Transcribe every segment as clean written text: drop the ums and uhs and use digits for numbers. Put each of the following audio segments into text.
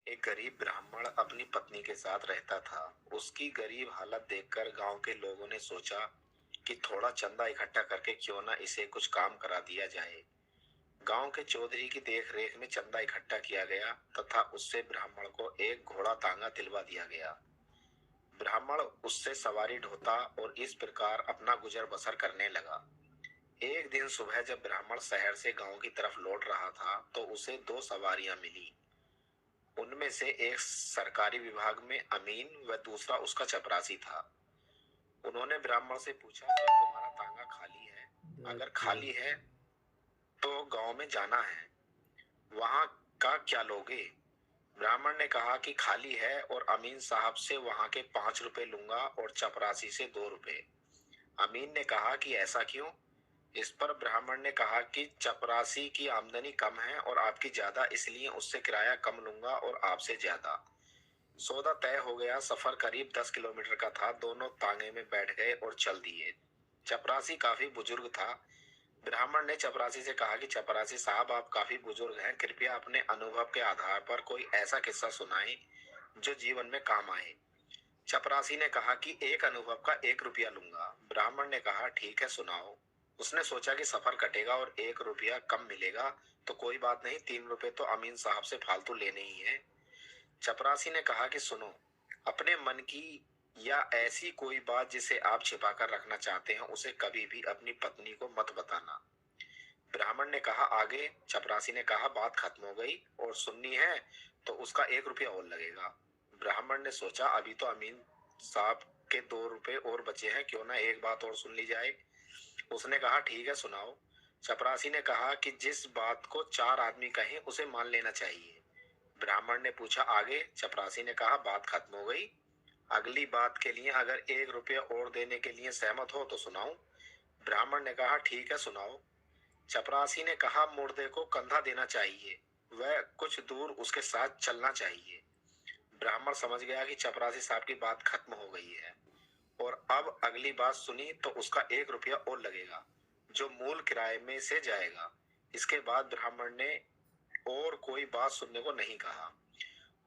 एक गरीब ब्राह्मण अपनी पत्नी के साथ रहता था। उसकी गरीब हालत देखकर गांव के लोगों ने सोचा कि थोड़ा चंदा इकट्ठा करके क्यों ना इसे कुछ काम करा दिया जाए। गांव के चौधरी की देखरेख में चंदा इकट्ठा किया गया तथा उससे ब्राह्मण को एक घोड़ा तांगा दिलवा दिया गया। ब्राह्मण उससे सवारी ढोता और इस प्रकार अपना गुजर बसर करने लगा। एक दिन सुबह जब ब्राह्मण शहर से गांव की तरफ लौट रहा था तो उसे दो सवारियां मिली। उनमें से एक सरकारी विभाग में अमीन व दूसरा उसका चपरासी था। उन्होंने ब्राह्मण से पूछा, क्या तुम्हारा तांगा खाली है? अगर खाली है तो गांव में जाना है, वहां का क्या लोगे? ब्राह्मण ने कहा कि खाली है और अमीन साहब से वहां के 5 रुपए लूंगा और चपरासी से 2 रुपए। अमीन ने कहा कि ऐसा क्यों? इस पर ब्राह्मण ने कहा कि चपरासी की आमदनी कम है और आपकी ज्यादा, इसलिए उससे किराया कम लूंगा और आपसे ज्यादा। सौदा तय हो गया। सफर करीब 10 किलोमीटर का था। दोनों तांगे में बैठ गए और चल दिए। चपरासी काफी बुजुर्ग था। ब्राह्मण ने चपरासी से कहा कि चपरासी साहब, आप काफी बुजुर्ग हैं, कृपया अपने अनुभव के आधार पर कोई ऐसा किस्सा सुनाएं जो जीवन में काम आए। चपरासी ने कहा कि एक अनुभव का 1 रुपया लूंगा। ब्राह्मण ने कहा, ठीक है, सुनाओ। उसने सोचा कि सफर कटेगा और 1 रुपया कम मिलेगा तो कोई बात नहीं, 3 रुपए तो अमीन साहब से फालतू लेने ही है। चपरासी ने कहा कि सुनो, अपने मन की या ऐसी कोई बात जिसे आप छिपा कर रखना चाहते हैं उसे कभी भी अपनी पत्नी को मत बताना। ब्राह्मण ने कहा, आगे? चपरासी ने कहा, बात खत्म हो गई और सुननी है तो उसका 1 रुपया और लगेगा। ब्राह्मण ने सोचा, अभी तो अमीन साहब के 2 रुपए और बचे हैं, क्यों ना एक बात और सुन ली जाए। उसने कहा, ठीक है, सुनाओ। चपरासी ने कहा कि जिस बात को 4 आदमी कहें उसे मान लेना चाहिए। ब्राह्मण ने पूछा, आगे? चपरासी ने कहा, बात खत्म हो गई। अगली बात के लिए अगर 1 रुपया और देने के लिए सहमत हो तो सुनाऊं। ब्राह्मण ने कहा, ठीक है, सुनाओ। चपरासी ने कहा, मुर्दे को कंधा देना चाहिए, वह कुछ दूर उसके साथ चलना चाहिए। ब्राह्मण समझ गया कि चपरासी साहब की बात खत्म हो गई है और अब अगली बात सुनी तो उसका 1 रुपया और लगेगा, जो मूल किराए में से जाएगा। इसके बाद ब्राह्मण ने और कोई बात सुनने को नहीं कहा।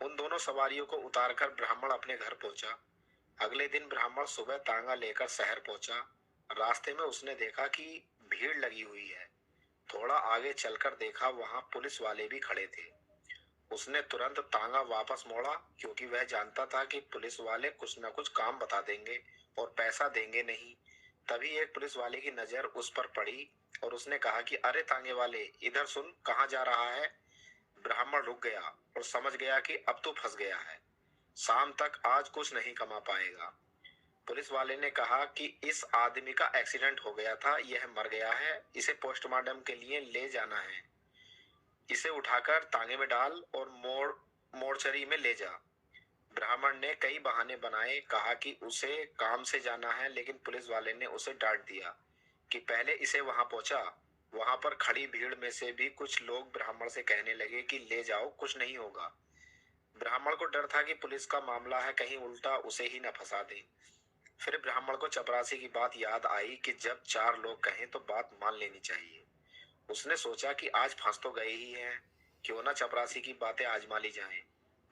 उन दोनों सवारियों को उतारकर ब्राह्मण अपने घर पहुंचा। अगले दिन ब्राह्मण सुबह तांगा लेकर शहर पहुंचा। रास्ते में उसने देखा कि भीड़ लगी हुई है। थोड़ा आगे चलकर देखा, वहां पुलिस वाले भी खड़े थे। उसने तुरंत तांगा वापस मोड़ा, क्योंकि वह जानता था कि पुलिस वाले कुछ न कुछ काम बता देंगे और पैसा देंगे नहीं। तभी एक पुलिस वाले की नजर उस पर पड़ी और उसने कहा कि अरे तांगे वाले, इधर सुन, कहाँ जा रहा है? ब्राह्मण रुक गया और समझ गया कि अब तो फंस गया है। शाम तक आज कुछ नहीं कमा पाएगा। पुलिस वाले ने कहा कि इस आदमी का एक्सीडेंट हो गया था, यह मर गया है, इसे पोस्टमार्टम के लिए ले जाना है। इसे उठाकर तांगे में डाल और मोर्चरी में ले जा। ब्राह्मण ने कई बहाने बनाए, कहा कि उसे काम से जाना है, लेकिन पुलिस वाले ने उसे डांट दिया कि पहले इसे वहां पहुंचा। वहां पर खड़ी भीड़ में से भी कुछ लोग ब्राह्मण से कहने लगे कि ले जाओ, कुछ नहीं होगा। ब्राह्मण को डर था कि पुलिस का मामला है, कहीं उल्टा उसे ही न फंसा दे। फिर ब्राह्मण को चपरासी की बात याद आई कि जब 4 लोग कहें तो बात मान लेनी चाहिए। उसने सोचा कि आज फंस तो गए ही हैं, क्यों ना चपरासी की बातें आजमा ली जाएं।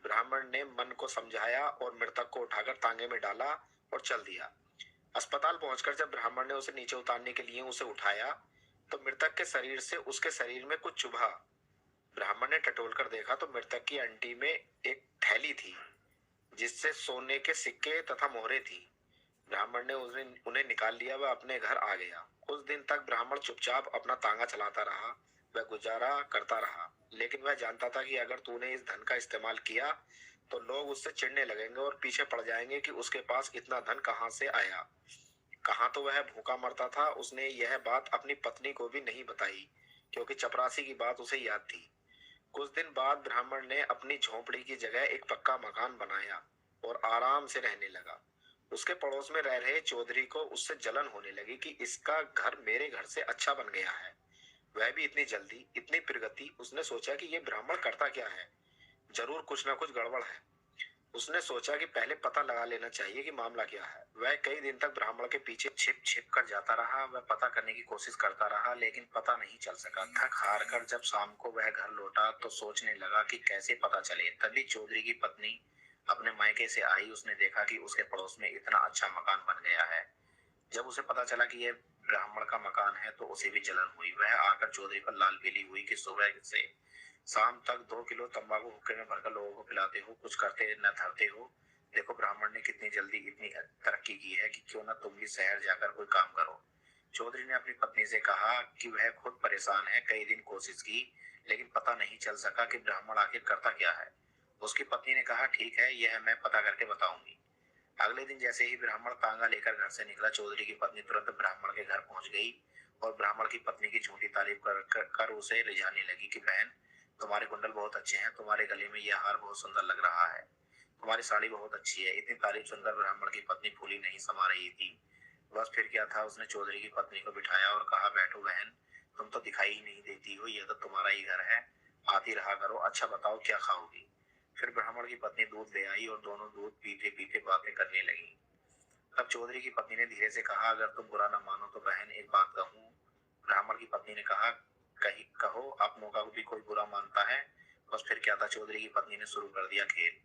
ब्राह्मण ने मन को समझाया और मृतक को उठाकर तांगे में डाला और चल दिया। अस्पताल पहुंचकर जब ब्राह्मण ने उसे नीचे उतारने के लिए उसे उठाया तो मृतक के शरीर से उसके शरीर में कुछ चुभा। ब्राह्मण ने टटोल कर देखा तो मृतक की अंटी में एक थैली थी जिससे सोने के सिक्के तथा मोहरे थी। ब्राह्मण ने उन्हें निकाल लिया। वह अपने घर आ गया। कुछ दिन तक ब्राह्मण चुपचाप अपना तांगा चलाता रहा। वह गुजारा करता रहा, लेकिन वह जानता था कि अगर तूने इस धन का इस्तेमाल किया तो लोग उससे चिढ़ने लगेंगे और पीछे पड़ जाएंगे कि उसके पास इतना धन कहाँ से आया। कहाँ तो वह भूखा मरता था। उसने यह बात अपनी पत्नी को भी नहीं बताई, क्योंकि चपरासी की बात उसे याद थी। कुछ दिन बाद ब्राह्मण ने अपनी झोपड़ी की जगह एक पक्का मकान बनाया और आराम से रहने लगा। उसके पड़ोस में रह रहे चौधरी को उससे जलन होने लगी कि इसका घर मेरे घर से अच्छा बन गया है, वह भी इतनी जल्दी, इतनी प्रगति। उसने सोचा कि ये ब्राह्मण करता क्या है, जरूर कुछ ना कुछ गड़बड़ है। उसने सोचा कि पहले पता लगा लेना चाहिए कि मामला क्या है। वह कई दिन तक ब्राह्मण के पीछे छिप छिप कर जाता रहा। वह पता करने की कोशिश करता रहा, लेकिन पता नहीं चल सका। थक हार कर जब शाम को वह घर लौटा तो सोचने लगा कि कैसे पता चले। तभी चौधरी की पत्नी अपने मायके से आई। उसने देखा कि उसके पड़ोस में इतना अच्छा मकान बन गया है। जब उसे पता चला कि यह ब्राह्मण का मकान है तो उसे भी जलन हुई। वह आकर चौधरी पर लाल पीली हुई कि सुबह से शाम तक 2 किलो तंबाकू हुक्के में भरकर लोगों को पिलाते हो, कुछ करते न धरते हो। देखो ब्राह्मण ने कितनी जल्दी इतनी तरक्की की है कि क्यों ना तुम भी शहर जाकर कोई काम करो। चौधरी ने अपनी पत्नी से कहा कि वह खुद परेशान है। कई दिन कोशिश की, लेकिन पता नहीं चल सका कि ब्राह्मण आखिर करता क्या है। उसकी पत्नी ने कहा, ठीक है, यह मैं पता करके बताऊंगी। अगले दिन जैसे ही ब्राह्मण तांगा लेकर घर से निकला, चौधरी की पत्नी तुरंत ब्राह्मण के घर पहुंच गई और ब्राह्मण की पत्नी की झूठी तारीफ कर उसे रिझाने लगी कि बहन, तुम्हारे कुंडल बहुत अच्छे हैं, तुम्हारे गले में यह हार बहुत सुंदर लग रहा है, तुम्हारी साड़ी बहुत अच्छी है। इतनी तारीफ सुनकर ब्राह्मण की पत्नी फूली नहीं समा रही थी। बस फिर क्या था, उसने चौधरी की पत्नी को बिठाया और कहा, बैठो बहन, तुम तो दिखाई ही नहीं देती हो, यह तो तुम्हारा ही घर है, आती रहा करो। अच्छा बताओ क्या खाओगी। फिर ब्राह्मण की पत्नी दूध ले आई और दोनों दूध पीते पीते बातें करने लगी। तब चौधरी की पत्नी ने धीरे से कहा, अगर तुम बुरा न मानो तो बहन एक बात कहूँ। ब्राह्मण की पत्नी ने कहा, कही कहो, अपनों का भी कोई बुरा मानता है। बस फिर क्या था, चौधरी की पत्नी ने शुरू कर दिया खेल।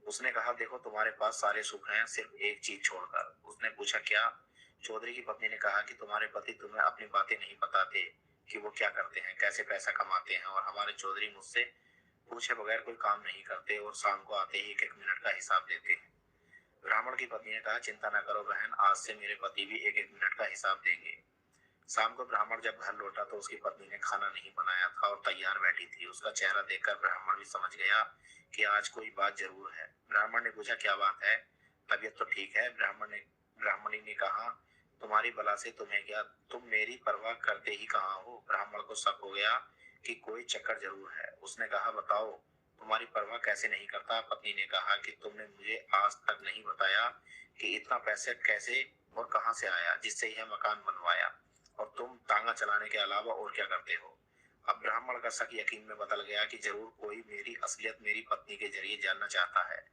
उसने कहा, देखो तुम्हारे पास सारे सुख हैं सिर्फ एक चीज छोड़कर। उसने पूछा, क्या। चौधरी की पत्नी ने कहा कि तुम्हारे पति तुम्हें अपनी बातें नहीं बताते कि वो क्या करते हैं, कैसे पैसा कमाते हैं, और हमारे चौधरी मुझसे पूछे बगैर कोई काम नहीं करते और शाम को आते ही एक एक मिनट का हिसाब देते हैं। ब्राह्मण की पत्नी ने कहा, चिंता न करो बहन, आज से मेरे पति भी एक एक मिनट का हिसाब देंगे। शाम को ब्राह्मण जब घर लौटा तो उसकी पत्नी ने खाना नहीं बनाया था और तैयार बैठी थी। उसका चेहरा देखकर ब्राह्मण भी समझ गया कि आज कोई बात जरूर है। ब्राह्मण ने पूछा, क्या बात है, तबीयत तो ठीक है। ब्राह्मणी ने कहा, तुम्हारी बला से तुम्हें क्या, तुम मेरी परवाह करते ही कहाँ हो। ब्राह्मण को शक हो गया कि कोई चक्कर जरूर है। उसने कहा, बताओ तुम्हारी परवाह कैसे नहीं करता। पत्नी ने कहा कि तुमने मुझे आज तक नहीं बताया कि इतना पैसे कैसे और कहां से आया जिससे यह मकान बनवाया, और तुम तांगा चलाने के अलावा और क्या करते हो। अब ब्राह्मण का शक यकीन में बदल गया कि जरूर कोई मेरी असलियत मेरी पत्नी के जरिए जानना चाहता है।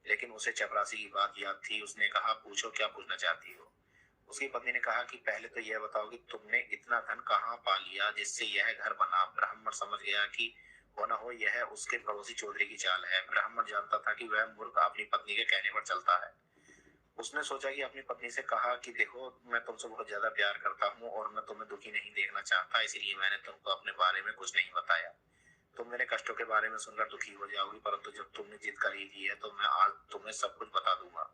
लेकिन उसे चपरासी की बात याद थी। उसने कहा, पूछो क्या पूछना चाहती हो। उसकी पत्नी ने कहा कि पहले तो यह बताओ कि तुमने इतना धन कहाँ पा लिया जिससे यह घर बना। ब्राह्मण समझ गया कि हो न हो यह उसके पड़ोसी चौधरी की चाल है। ब्राह्मण जानता था कि वह मूर्ख अपनी पत्नी के कहने पर चलता है। उसने सोचा कि अपनी पत्नी से कहा कि देखो, मैं तुमसे बहुत ज्यादा प्यार करता हूँ और मैं तुम्हें दुखी नहीं देखना चाहता, इसलिए मैंने तुमको अपने बारे में कुछ नहीं बताया। तुम मेरे कष्टों के बारे में सुनकर दुखी हो जाओगी, परंतु जब तुमने जिद कर ही ली है तो मैं आज तुम्हें सब कुछ बता दूंगा।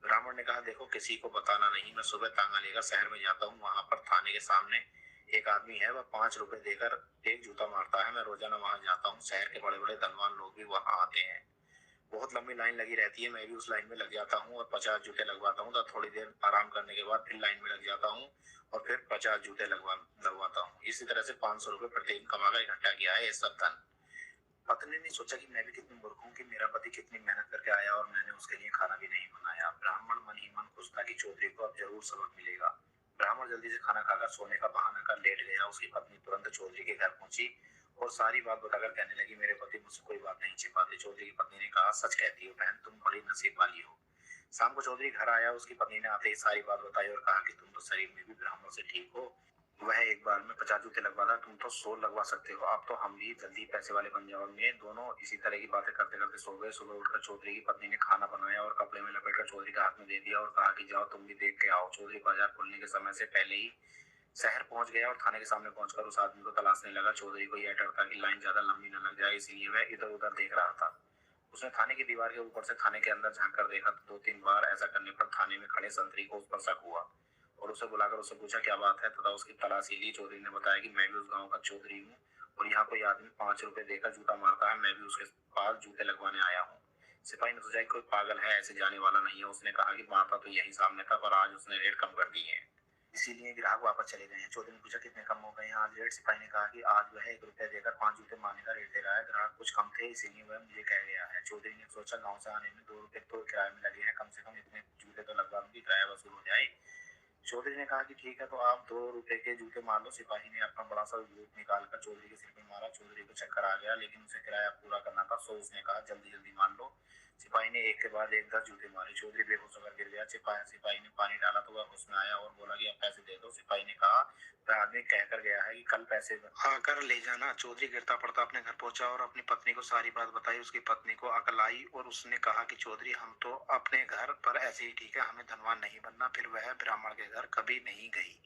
ब्राह्मण ने कहा, देखो किसी को बताना नहीं। मैं सुबह तांगा लेकर शहर में जाता हूँ। वहां पर थाने के सामने एक आदमी है, वह 5 रुपए देकर एक जूता मारता है। मैं रोजाना वहां जाता हूँ। शहर के बड़े बड़े धनवान लोग भी वहां आते हैं। बहुत लंबी लाइन लगी रहती है। मैं भी उस लाइन में लग जाता हूँ और 50 जूते लगवाता हूँ। तो थोड़ी देर आराम करने के बाद फिर लाइन में लग जाता हूँ और फिर 50 जूते लगवाता हूँ। इसी तरह से 500 रुपए प्रतिदिन कमाकर इकट्ठा किया है ये सब धन। पत्नी ने सोचा कि मैं भी कितनी मूर्ख हूँ कि मेरा पति कितनी मेहनत करके आया और मैंने उसके लिए खाना भी नहीं बनाया। ब्राह्मण मन ही मन खुश था कि चौधरी को अब जरूर सबक मिलेगा। ब्राह्मण जल्दी से खाना खाकर सोने का बहाना कर लेट गया। उसकी पत्नी तुरंत चौधरी के घर पहुंची और सारी बात बताकर कहने लगी, मेरे पति मुझसे कोई बात नहीं छिपाते। चौधरी की पत्नी ने कहा, सच कहती हो बहन, तुम बड़ी नसीब वाली हो। शाम को चौधरी घर आया। उसकी पत्नी ने आते ही सारी बात बताई और कहा कि तुम तो शरीर में भी ब्राह्मण से ठीक हो। वह एक बार में 50 जूते लगवाता, तुम तो 100 लगवा सकते हो। अब तो हम भी जल्दी पैसे वाले बन जाओगे। दोनों इसी तरह की बातें करते करते सो गए। सुबह उठकर चौधरी की पत्नी ने खाना बनाया और कपड़े में लपेटकर चौधरी के हाथ में दे दिया और कहा कि जाओ तुम भी देख के आओ। चौधरी बाजार खुलने के समय से पहले ही शहर पहुंच गया और थाने के सामने पहुंचकर उस आदमी को तलाशने लगा। चौधरी को यह डर था कि लाइन ज्यादा लंबी न लग जाए, इसीलिए वह इधर उधर देख रहा था। उसने थाने की दीवार के ऊपर से थाने के अंदर झांक कर देखा तो 2-3 बार ऐसा करने पर थाने में खड़े संतरी को उस पर शक हुआ और उसे बुलाकर उससे पूछा, क्या बात है, तथा उसकी तलाशी ली। चौधरी ने बताया कि मैं भी उस गांव का चौधरी हूँ और यहाँ कोई आदमी 5 रुपए देकर जूता मारता है, मैं भी उसके पास जूते लगवाने आया हूँ। सिपाही ने सोचा कि कोई पागल है, ऐसे जाने वाला नहीं है। उसने कहा कि मारता तो यही सामने था, पर आज उसने रेट कम कर दी है, इसीलिए ग्राहक वापस चले गए हैं। चौधरी ने पूछा, कितने कम हो गए हैं आज रेट। सिपाही ने कहा कि आज वह 1 रुपया देकर 5 जूते मारने का रेट दे रहा है। ग्राहक कुछ कम थे, इसीलिए वह मुझे कह गया है। चौधरी ने सोचा, गाँव से आने में 2 रुपए तो किराए में लगे हैं, कम से कम इतने जूते तो लगवा दूंगी, किराया वसूल हो जाए। चौधरी ने कहा कि ठीक है, तो आप 2 रुपए के जूते मार लो। सिपाही ने अपना बड़ा सा जूत निकालकर चौधरी के सिर पे मारा। चौधरी को चक्कर आ गया, लेकिन उसे किराया पूरा करना था, सो उसने कहा, जल्दी जल्दी मान लो। सिपाही ने एक के बाद एक 10 जूते मारे। चौधरी बेहोश होकर गिर गया। सिपाही ने पानी डाला तो वह उसमें आया और बोला कि अब पैसे दे दो। सिपाही ने कहा, वह आदमी कहकर गया है कि कल पैसे आकर ले जाना। चौधरी गिरता पड़ता अपने घर पहुंचा और अपनी पत्नी को सारी बात बताई। उसकी पत्नी को अकल आई और उसने कहा कि चौधरी, हम तो अपने घर पर ऐसे ही ठीक है, हमें धनवान नहीं बनना। फिर वह ब्राह्मण के घर कभी नहीं गई।